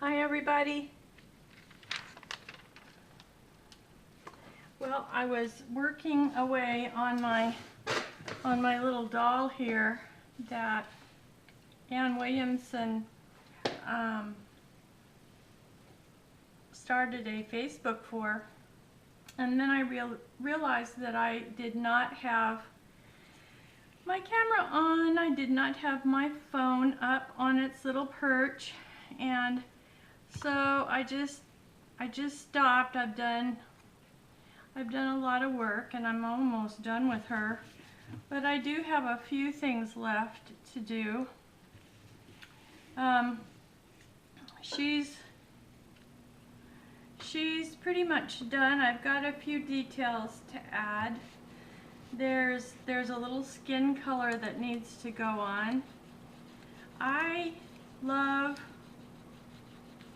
Hi everybody. Well, I was working away on my little doll here that Ann Williamson started a Facebook for, and then I realized that I did not have my camera on. I did not have my phone up on its little perch, and so I just stopped. I've done a lot of work and I'm almost done with her, but I do have a few things left to do. She's pretty much done. I've got a few details to add. There's a little skin color that needs to go on. I love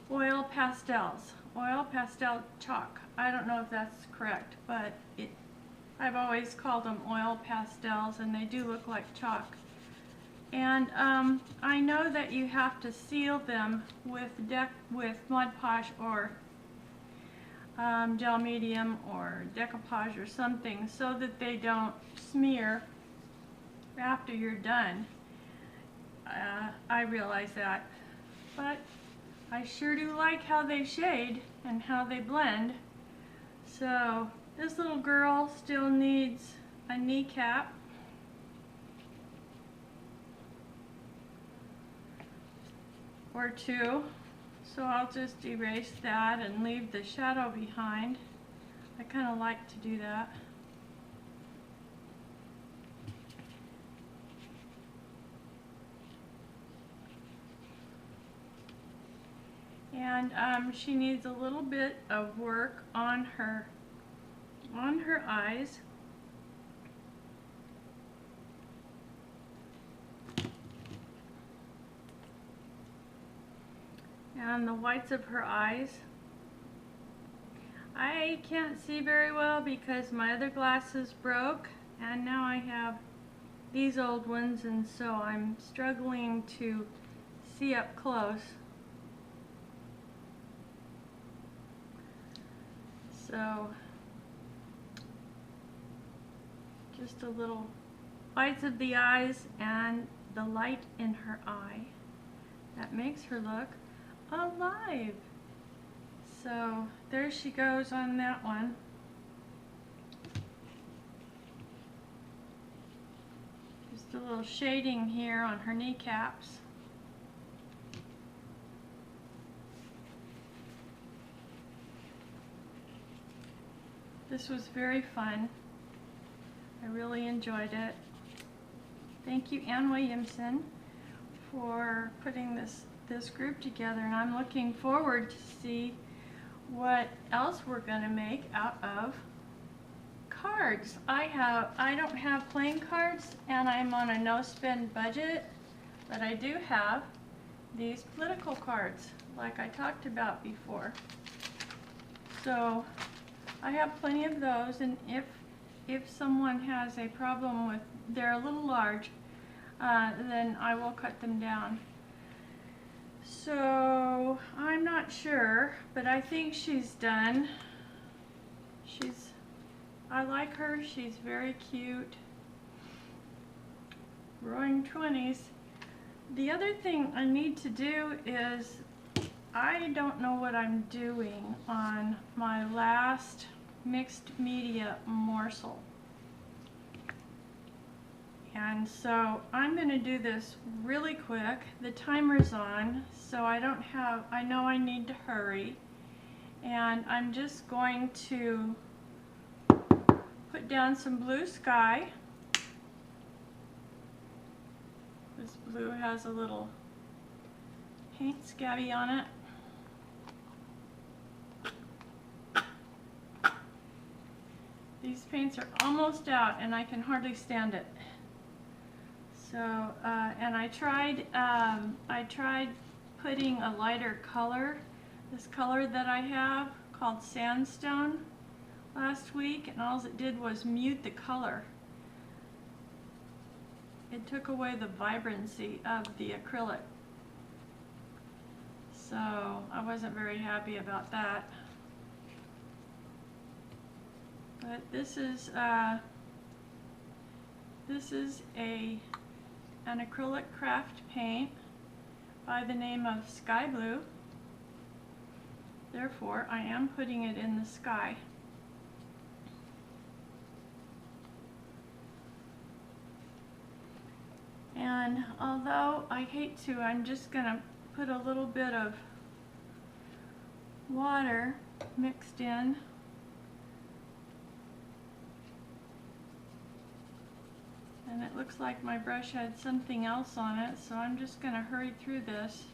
oil pastels, oil pastel chalk. I don't know if that's correct, but I've always called them oil pastels, and they do look like chalk. And I know that you have to seal them with Mod Podge or gel medium or decoupage or something, so that they don't smear after you're done. I realize that, but I sure do like how they shade and how they blend. So this little girl still needs a kneecap. Or two. So I'll just erase that and leave the shadow behind. I kind of like to do that. And she needs a little bit of work on her eyes. And the whites of her eyes. I can't see very well because my other glasses broke, and now I have these old ones, and so I'm struggling to see up close. So just a little whites of the eyes and the light in her eye. That makes her look alive. So there she goes on that one. Just a little shading here on her kneecaps. This was very fun. I really enjoyed it. Thank you, Ann Williamson, for putting this group together, and I'm looking forward to see what else we're going to make out of cards. I don't have playing cards, and I'm on a no-spend budget, but I do have these political cards like I talked about before. So I have plenty of those, and if someone has a problem with, they're a little large, then I will cut them down. So I'm not sure, but I think she's done. I like her. She's very cute. Roaring 20s. The other thing I need to do is, I don't know what I'm doing on my last mixed media morsel. And so I'm going to do this really quick. The timer's on, so I know I need to hurry. And I'm just going to put down some blue sky. This blue has a little paint scabby on it. These paints are almost out and I can hardly stand it. So, and I tried putting a lighter color, this color that I have called Sandstone, last week, and all it did was mute the color. It took away the vibrancy of the acrylic. So I wasn't very happy about that. But this is an acrylic craft paint by the name of Sky Blue. Therefore, I am putting it in the sky. And although I hate to, I'm just going to put a little bit of water mixed in. And it looks like my brush had something else on it, so I'm just going to hurry through this.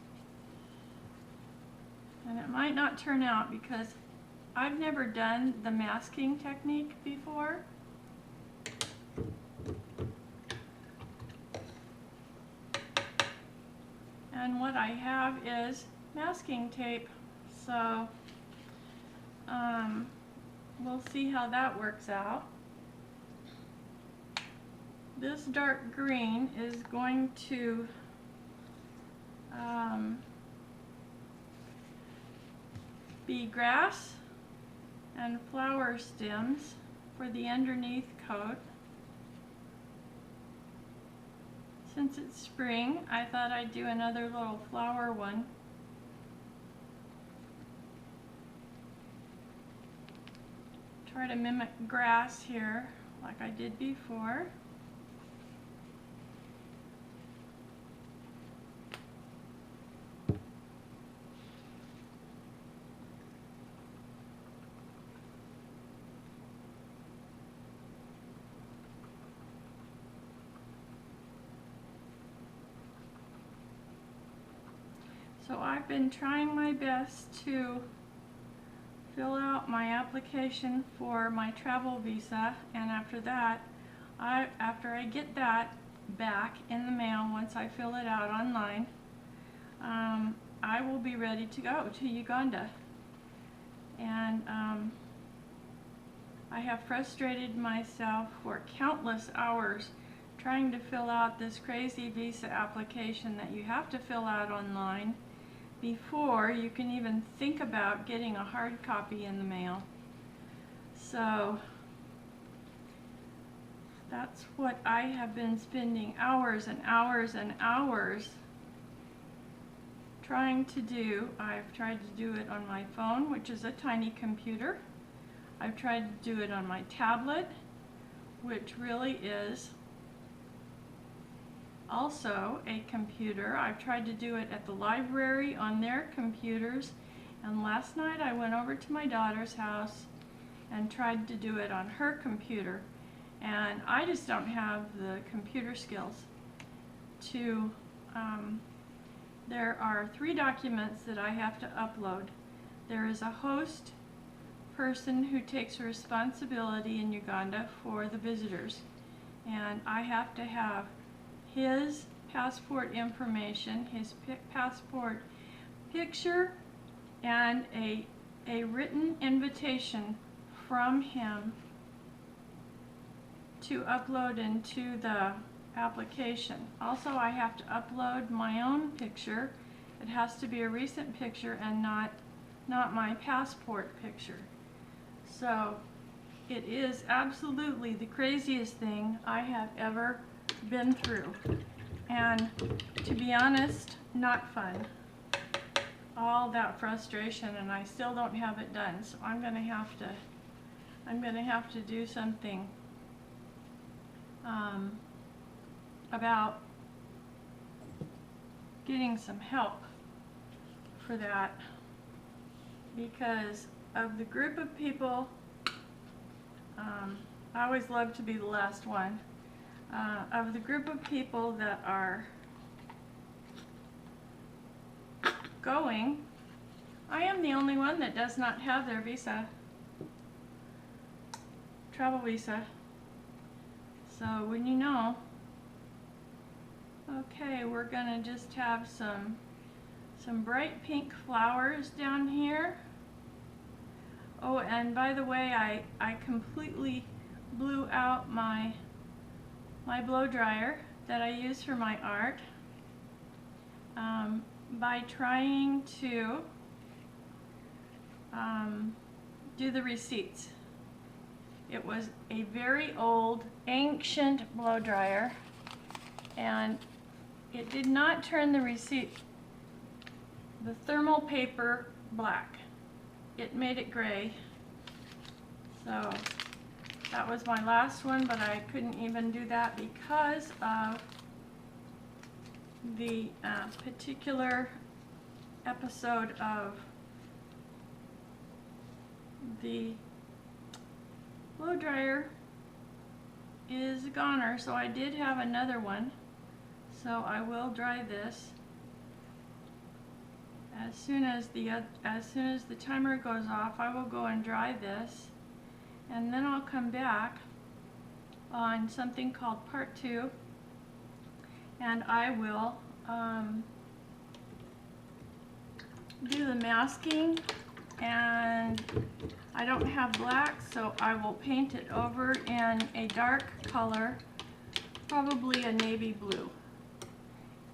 And it might not turn out because I've never done the masking technique before. And what I have is masking tape, so we'll see how that works out. This dark green is going to be grass and flower stems for the underneath coat. Since it's spring, I thought I'd do another little flower one. Try to mimic grass here like I did before. So I've been trying my best to fill out my application for my travel visa, and after that, after I get that back in the mail, once I fill it out online, I will be ready to go to Uganda. And I have frustrated myself for countless hours trying to fill out this crazy visa application that you have to fill out online before you can even think about getting a hard copy in the mail. So that's what I have been spending hours and hours and hours trying to do. I've tried to do it on my phone, which is a tiny computer. I've tried to do it on my tablet, which really is also a computer. I've tried to do it at the library on their computers, and last night I went over to my daughter's house and tried to do it on her computer, and I just don't have the computer skills to there are 3 documents that I have to upload. There is a host person who takes responsibility in Uganda for the visitors, and I have to have his passport information, his passport picture, and a written invitation from him to upload into the application. Also, I have to upload my own picture. It has to be a recent picture and not my passport picture. So it is absolutely the craziest thing I have ever been through, and to be honest, not fun. All that frustration, and I still don't have it done. So I'm gonna have to do something about getting some help for that, because of the group of people, I always love to be the last one. Of the group of people that are going, I am the only one that does not have their visa, travel visa. So when you know. Okay, we're gonna just have some bright pink flowers down here. Oh, and by the way, I completely blew out my blow dryer that I use for my art. by trying to do the receipts. It was a very old, ancient blow dryer, and it did not turn the thermal paper black. It made it gray. So that was my last one, but I couldn't even do that because of the particular episode of the blow dryer is a goner. So I did have another one, so I will dry this as soon as the timer goes off. I will go and dry this, and then I'll come back on something called part 2, and I will do the masking. And I don't have black, so I will paint it over in a dark color, probably a navy blue.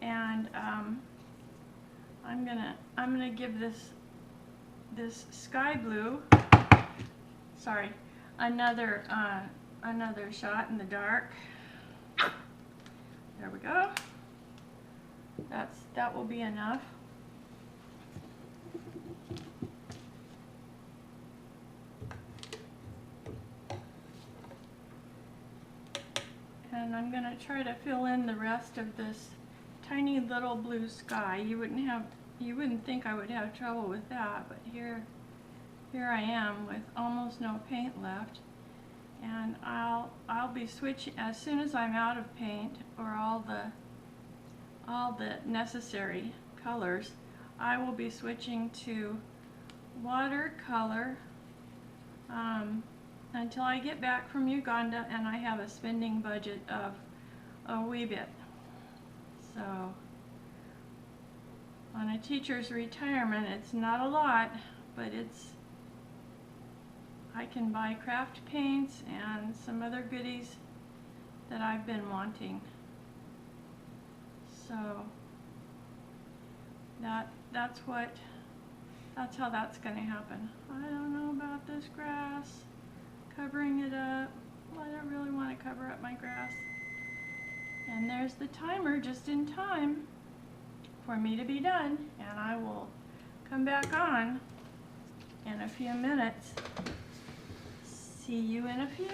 And I'm gonna give this sky blue, sorry, another shot in the dark. There we go. That will be enough. And I'm going to try to fill in the rest of this tiny little blue sky. You wouldn't think I would have trouble with that, but here I am with almost no paint left. And I'll be switching as soon as I'm out of paint, or all the necessary colors. I will be switching to watercolor until I get back from Uganda and I have a spending budget of a wee bit. So on a teacher's retirement, it's not a lot, but I can buy craft paints and some other goodies that I've been wanting. So that's how that's going to happen. I don't know about this grass, covering it up. Well, I don't really want to cover up my grass. And there's the timer just in time for me to be done, and I will come back on in a few minutes. See you in a few.